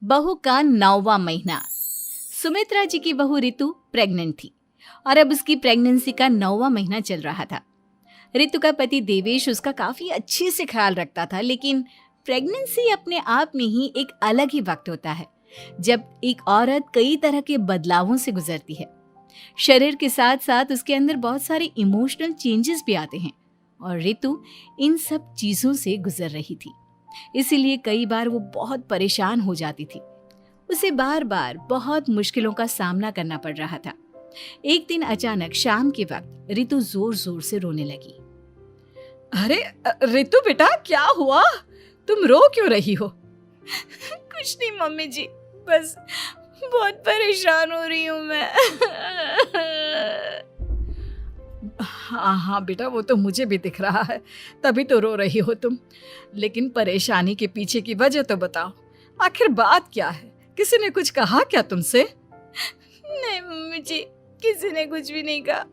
बहू का 9वां महीना। सुमित्रा जी की बहू रितु प्रेग्नेंट थी और अब उसकी प्रेगनेंसी का 9वां महीना चल रहा था। रितु का पति देवेश उसका काफी अच्छे से ख्याल रखता था, लेकिन प्रेगनेंसी अपने आप में ही एक अलग ही वक्त होता है जब एक औरत कई तरह के बदलावों से गुजरती है। शरीर के साथ साथ उसके अंदर बहुत सारे इमोशनल चेंजेस भी आते हैं और रितु इन सब चीजों से गुजर रही थी। इसीलिए कई बार वो बहुत परेशान हो जाती थी। उसे बार बार बहुत मुश्किलों का सामना करना पड़ रहा था। एक दिन अचानक शाम के वक्त रितु जोर जोर से रोने लगी। अरे रितु बेटा, क्या हुआ? तुम रो क्यों रही हो? कुछ नहीं मम्मी जी, बस बहुत परेशान हो रही हूँ मैं। हाँ बेटा, वो तो मुझे भी दिख रहा है, तभी तो रो रही हो तुम। लेकिन परेशानी के पीछे की वजह तो बताओ, आखिर बात क्या है? किसी ने कुछ कहा क्या तुमसे? नहीं मम्मी जी, किसी ने कुछ भी नहीं कहा,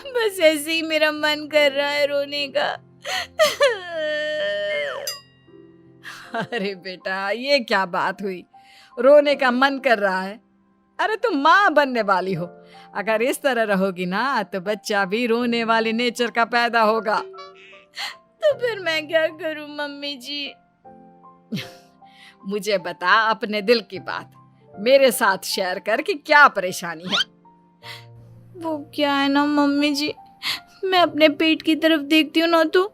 बस ऐसे ही मेरा मन कर रहा है रोने का। अरे बेटा, ये क्या बात हुई? रोने का मन कर रहा है? अरे तुम माँ बनने वाली हो, अगर इस तरह रहोगी ना तो बच्चा भी रोने वाले नेचर का पैदा होगा। तो फिर मैं क्या करूं मम्मी जी? मुझे बता अपने दिल की बात, मेरे साथ शेयर कर कि क्या परेशानी है। वो क्या है ना मम्मी जी, मैं अपने पेट की तरफ देखती हूँ ना तो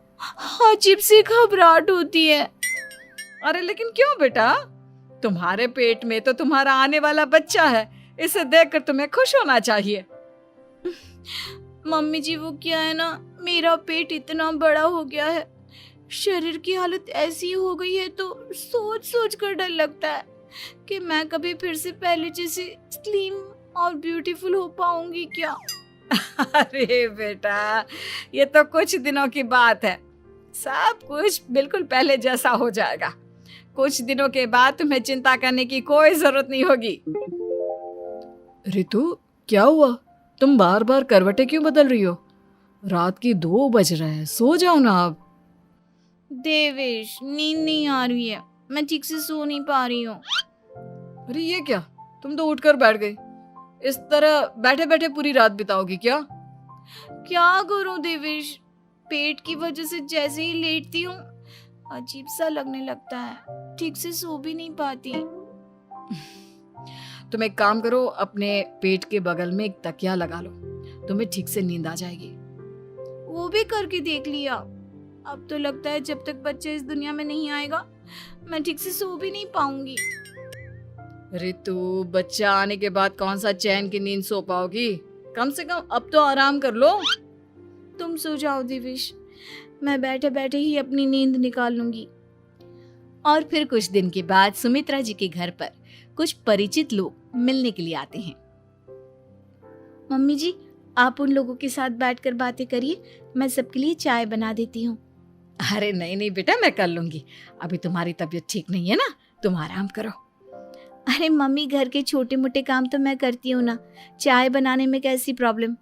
अजीब सी घबराहट होती है। अरे लेकिन क्यों बेटा? तुम्हारे पेट में तो तुम्हारा आने वाला बच्चा है, इसे देखकर तुम्हें खुश होना चाहिए। मम्मी जी वो क्या है ना, मेरा पेट इतना बड़ा हो गया है, शरीर की हालत ऐसी हो गई है तो सोच सोच कर डर लगता है कि मैं कभी फिर से पहले जैसी स्लिम और ब्यूटीफुल हो पाऊंगी क्या। अरे बेटा, ये तो कुछ दिनों की बात है, सब कुछ बिल्कुल पहले जैसा हो जाएगा। कुछ दिनों के बाद तुम्हें चिंता करने की कोई जरूरत नहीं होगी। रितु, क्या हुआ? तुम बार बार करवटें क्यों बदल रही हो? रात के 2 बज रहे हैं, सो जाओ ना अब। देवेश, नींद नहीं आ रही है, मैं ठीक से सो नहीं पा रही हूँ। अरे ये क्या, तुम तो उठकर बैठ गई। इस तरह बैठे बैठे पूरी रात बिताओगी क्या? क्या करूं देवेश, पेट की वजह से जैसे ही लेटती हूँ अजीब सा लगने लगता है, ठीक से सो भी नहीं पाती। तुम एक काम करो, अपने पेट के बगल में एक तकिया लगा लो, तुम्हें ठीक से नींद आ जाएगी। वो भी करके देख लिया, अब तो लगता है जब तक बच्चा इस दुनिया में नहीं आएगा मैं ठीक से सो भी नहीं पाऊंगी। रितु, बच्चा आने के बाद कौन सा चैन की नींद सो पाओगी? कम से कम अब तो आराम कर लो। तुम सो जाओ देवेश, मैं बैठे बैठे ही अपनी नींद निकाल लूंगी। और फिर कुछ दिन के बाद सुमित्रा जी के घर पर कुछ परिचित लोग मिलने के लिए आते हैं। मम्मी जी, आप उन लोगों के साथ बैठकर बातें करिए, मैं सबके लिए चाय बना देती हूँ। अरे नहीं नहीं बेटा, मैं कर लूंगी, अभी तुम्हारी तबीयत ठीक नहीं है ना, तुम आराम करो। अरे मम्मी, घर के छोटे मोटे काम तो मैं करती हूँ ना, चाय बनाने में कैसी प्रॉब्लम?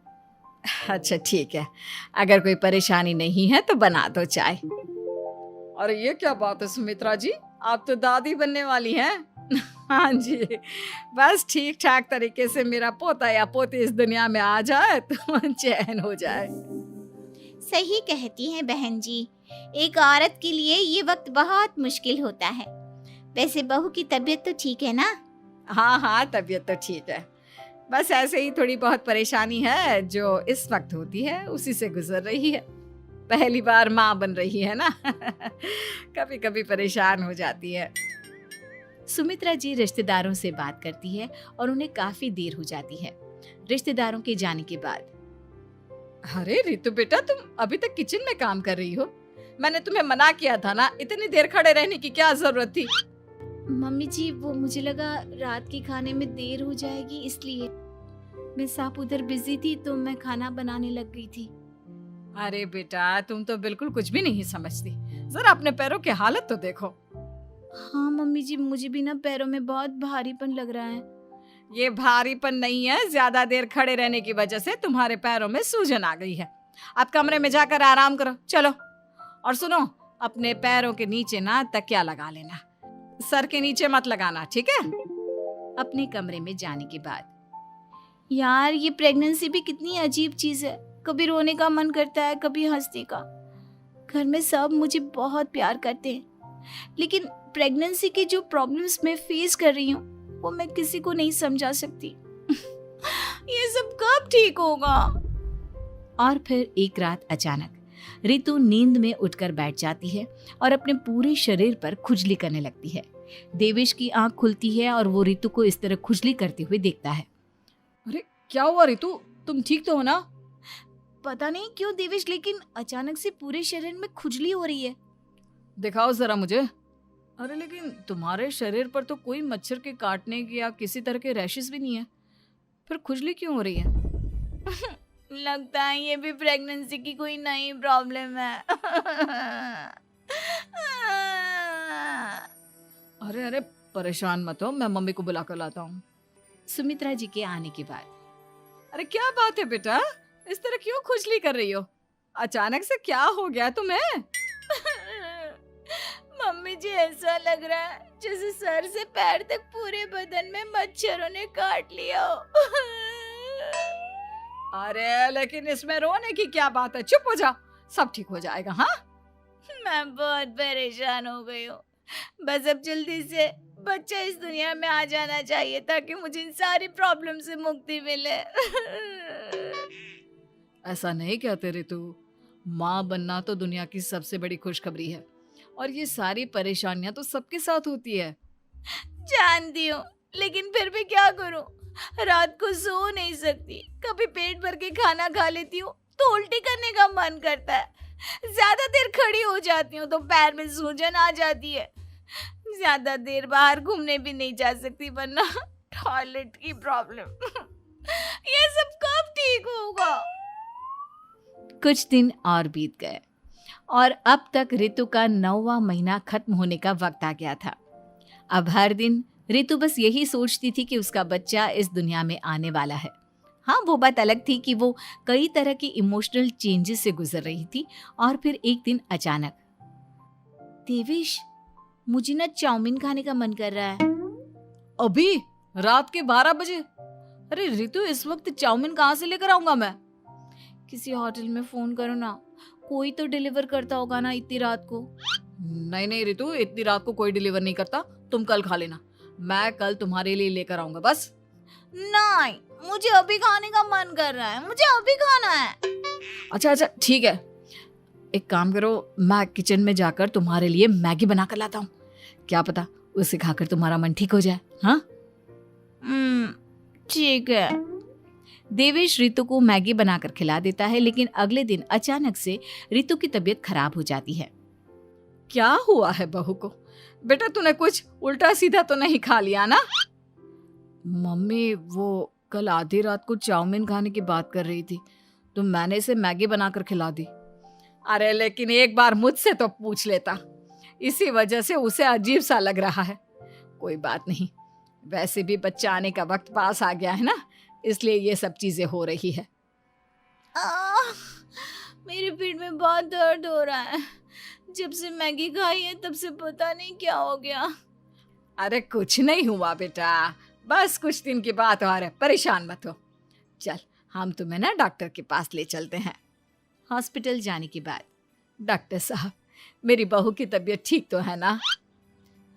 अच्छा ठीक है, अगर कोई परेशानी नहीं है तो बना दो चाय। अरे ये क्या बात है सुमित्रा जी, आप तो दादी बनने वाली हैं। हाँ जी, बस ठीक ठाक तरीके से मेरा पोता या पोती इस दुनिया में आ जाए तो चैन हो जाए। सही कहती हैं बहन जी, एक औरत के लिए ये वक्त बहुत मुश्किल होता है। वैसे बहू की तबीयत तो ठीक है ना? हाँ हाँ, तबीयत तो ठीक है, बस ऐसे ही थोड़ी बहुत परेशानी है जो इस वक्त होती है, उसी से गुजर रही है। पहली बार माँ बन रही है ना, कभी कभी परेशान हो जाती है। सुमित्रा जी रिश्तेदारों से बात करती है और उन्हें काफी देर हो जाती है। रिश्तेदारों के जाने के बाद, अरे रितु बेटा, तुम अभी तक किचन में काम कर रही हो? मैंने तुम्हें मना किया था ना, इतनी देर खड़े रहने की क्या जरूरत थी? मम्मी जी, वो मुझे लगा रात के खाने में देर हो जाएगी, इसलिए मैं साफ उधर बिजी थी तो मैं खाना बनाने लग गई थी। अरे बेटा, तुम तो बिल्कुल कुछ भी नहीं समझती, जरा अपने पैरों की हालत तो देखो। हाँ मम्मी जी, मुझे भी ना पैरों में बहुत भारीपन लग रहा है। ये भारीपन नहीं है, ज्यादा देर खड़े रहने की वजह से तुम्हारे पैरों में सूजन आ गई है। अब कमरे में जाकर आराम करो, चलो। और सुनो, अपने पैरों के नीचे ना तकिया लगा लेना, सर के नीचे मत लगाना, ठीक है? अपने कमरे में जाने के बाद यार ये प्रेगनेंसी भी कितनी अजीब चीज है, कभी रोने का मन करता है, कभी हंसने का। घर में सब मुझे बहुत प्यार करते हैं, लेकिन प्रेगनेंसी की जो प्रॉब्लम्स मैं फेस कर रही हूँ वो मैं किसी को नहीं समझा सकती। ये सब कब ठीक होगा? और फिर एक रात अचानक रितु नींद में उठकर बैठ जाती है और अपने पूरे शरीर पर खुजली करने लगती है। देवेश की आंख खुलती है और वो रितु को इस तरह खुजली करते हुए देखता है। अरे क्या हुआ रितु, तुम ठीक तो हो ना? पता नहीं क्यों देवेश, लेकिन अचानक से पूरे शरीर में खुजली हो रही है। दिखाओ जरा मुझे। अरे लेकिन तुम्हारे शरीर पर तो कोई मच्छर के काटने की या किसी तरह के रैशेस भी नहीं है, फिर खुजली क्यों हो रही है? लगता है ये भी प्रेगनेंसी की कोई नई प्रॉब्लम है। अरे अरे परेशान मत हो, मैं मम्मी को बुला कर लाता हूँ। सुमित्रा जी के आने के बाद अरे क्या बात है बेटा, इस तरह क्यों खुजली कर रही हो? अचानक से क्या हो गया तुम्हें? मम्मी जी ऐसा लग रहा है जैसे सर से पैर तक पूरे बदन में मच्छरों ने काट लिया हो। अरे लेकिन इसमें रोने की क्या बात है, चुप हो जाओ, सब ठीक हो जाएगा। हाँ मैं बहुत परेशान हो गई हूँ, बस अब जल्दी से बच्चा इस दुनिया में आ जाना चाहिए ताकि मुझे इन सारी प्रॉब्लम से मुक्ति मिले। ऐसा नहीं कहते रितु, माँ बनना तो दुनिया की सबसे बड़ी खुशखबरी है और ये सारी परेशानियां तो सबके साथ होती है। जानती हूँ, लेकिन फिर भी क्या करूँ, रात को सो नहीं सकती, कभी पेट भर के खाना खा लेती हूँ तो उल्टी करने का मन करता है, ज्यादा देर खड़ी हो जाती हूँ तो पैर में सूजन आ जाती है, ज्यादा देर बाहर घूमने भी नहीं जा सकती वरना टॉयलेट की प्रॉब्लम। ये सब कब ठीक होगा? कुछ दिन और बीत गए और अब तक रितु का 9वां महीना खत्म होने का वक्त आ गया था। अब हर दिन रितु बस यही सोचती थी कि उसका बच्चा इस दुनिया में आने वाला है। हाँ, वो बात अलग थी कि वो कई तरह की इमोशनल चेंजेस से गुजर रही थी और फिर एक दिन अचानक, देवेश मुझे ना चाउमीन खाने का मन कर रहा है। अभी रात के 12 बजे? अरे रितु, इस वक्त चाउमीन कहाँ से लेकर आऊंगा मैं? किसी होटल में फोन करो ना, कोई तो डिलीवर करता होगा ना इतनी रात को। नहीं नहीं रितु, इतनी रात को कोई डिलीवर नहीं करता, तुम कल खा लेना, मैं कल तुम्हारे लिए लेकर आऊंगा बस। नहीं, मुझे अभी खाने का मन कर रहा है, मुझे अभी खाना है। अच्छा अच्छा ठीक है, एक काम करो, मैं किचन में जाकर तुम्हारे लिए मैगी बना कर लाता हूँ, क्या पता उसे खाकर तुम्हारा मन ठीक हो जाए। हाँ ठीक है। देवेश रितु को मैगी बनाकर खिला देता है, लेकिन अगले दिन अचानक से रितु की तबीयत खराब हो जाती है। क्या हुआ है बहू को? बेटा तूने कुछ उल्टा सीधा तो नहीं खा लिया ना? मम्मी वो कल आधी रात को चाउमीन खाने की बात कर रही थी तो मैंने इसे मैगी बनाकर खिला दी। अरे लेकिन एक बार मुझसे तो पूछ लेता, इसी वजह से उसे अजीब सा लग रहा है। कोई बात नहीं, वैसे भी बच्चा आने का वक्त पास आ गया है ना, इसलिए ये सब चीजें हो रही है। मेरे पेट में बहुत दर्द हो रहा है, जब से मैगी खाई है तब से पता नहीं क्या हो गया। अरे कुछ नहीं हुआ बेटा, बस कुछ दिन की बात और है, परेशान मत हो। चल हम तुम्हें ना डॉक्टर के पास ले चलते हैं। हॉस्पिटल जाने के बाद, डॉक्टर साहब, मेरी बहू की तबीयत ठीक तो है ना?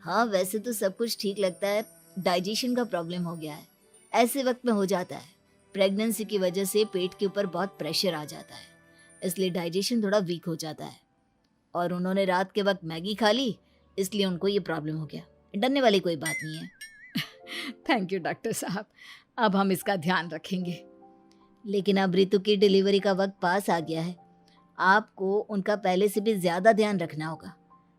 हाँ, वैसे तो सब कुछ ठीक लगता है, डाइजेशन का प्रॉब्लम हो गया है, ऐसे वक्त में हो जाता है। प्रेगनेंसी की वजह से पेट के ऊपर बहुत प्रेशर आ जाता है, इसलिए डाइजेशन थोड़ा वीक हो जाता है। और उन्होंने रात के वक्त मैगी खा ली, इसलिए उनको ये प्रॉब्लम हो गया। डरने वाली कोई बात नहीं है। थैंक यू डॉक्टर साहब, अब हम इसका ध्यान रखेंगे। लेकिन अब रितु की डिलीवरी का वक्त पास आ गया है, आपको उनका पहले से भी ज़्यादा ध्यान रखना होगा।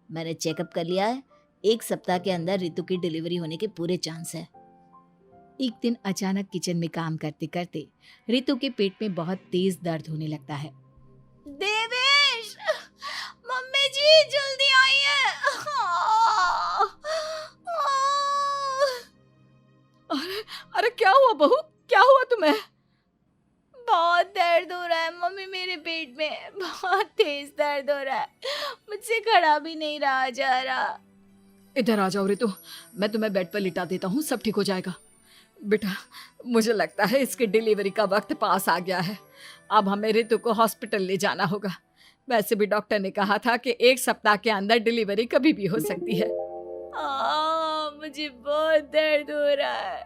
मैंने चेकअप कर लिया है, 1 सप्ताह के अंदर रितु की डिलीवरी होने के पूरे चांस है। एक दिन अचानक किचन में काम करते करते रितु के पेट में बहुत तेज दर्द होने लगता है। देवेश, मम्मी जी जल्दी आइए। अरे क्या हुआ बहू, क्या हुआ तुम्हें? बहुत दर्द हो रहा है मम्मी, मेरे पेट में बहुत तेज दर्द हो रहा है, मुझसे खड़ा भी नहीं रहा जा रहा। इधर आ जाओ रितु, मैं तुम्हें बेड पर लिटा देता हूँ, सब ठीक हो जाएगा। बेटा, मुझे लगता है इसकी डिलीवरी का वक्त पास आ गया है। अब हमें रितु को हॉस्पिटल ले जाना होगा। वैसे भी डॉक्टर ने कहा था कि 1 सप्ताह के अंदर डिलीवरी कभी भी हो सकती है। मुझे बहुत दर्द हो रहा है,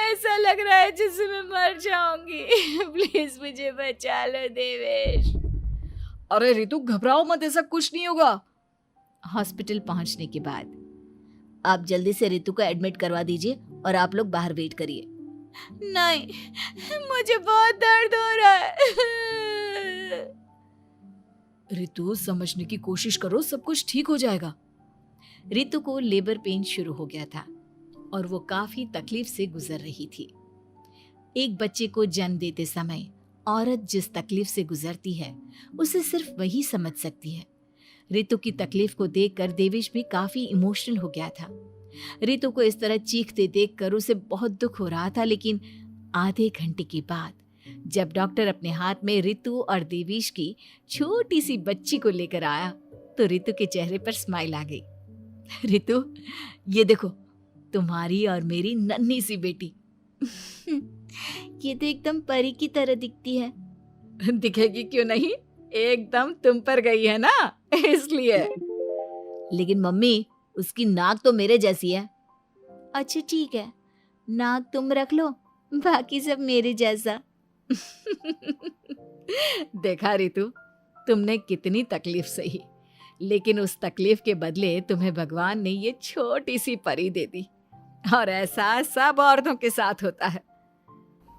ऐसा लग रहा है जैसे मैं मर जाऊंगी। प्लीज मुझे बचा लो देवेश। अरे रितु, घबराओ मत, ऐसा कुछ नहीं होगा। हॉस्पिटल पहुंचने के बाद आप जल्दी से रितु को एडमिट करवा दीजिए और आप लोग बाहर वेट करिए। नहीं, मुझे बहुत दर्द हो रहा है। रितु, समझने की कोशिश करो, सब कुछ ठीक हो जाएगा। रितु को लेबर पेन शुरू हो गया था और वो काफी तकलीफ से गुजर रही थी। एक बच्चे को जन्म देते समय औरत जिस तकलीफ से गुजरती है उसे सिर्फ वही समझ सकती है। रितु की तकलीफ को देखकर देवेश भी काफी इमोशनल हो गया था। रितु को इस तरह चीखते देखकर उसे बहुत दुख हो रहा था, लेकिन आधे घंटे के बाद जब डॉक्टर अपने हाथ में रितु और देवेश की छोटी सी बच्ची को लेकर आया तो रितु के चेहरे पर स्माइल आ गई। रितु, ये देखो, तुम्हारी और मेरी नन्ही सी बेटी। ये तो एकदम परी की तरह दिखती है। दिखेगी क्यों नहीं, एकदम तुम पर गई है ना, इसलिए। लेकिन मम्मी, उसकी नाक तो मेरे जैसी है। अच्छा ठीक है, नाक तुम रख लो, बाकी सब मेरे जैसा। देखा रितु, तुमने कितनी तकलीफ सही, लेकिन उस तकलीफ के बदले तुम्हें भगवान ने ये छोटी सी परी दे दी। और ऐसा सब औरतों के साथ होता है।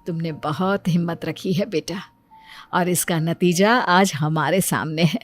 तुमने बहुत हिम्मत रखी है बेटा, और इसका नतीजा आज हमारे सामने है।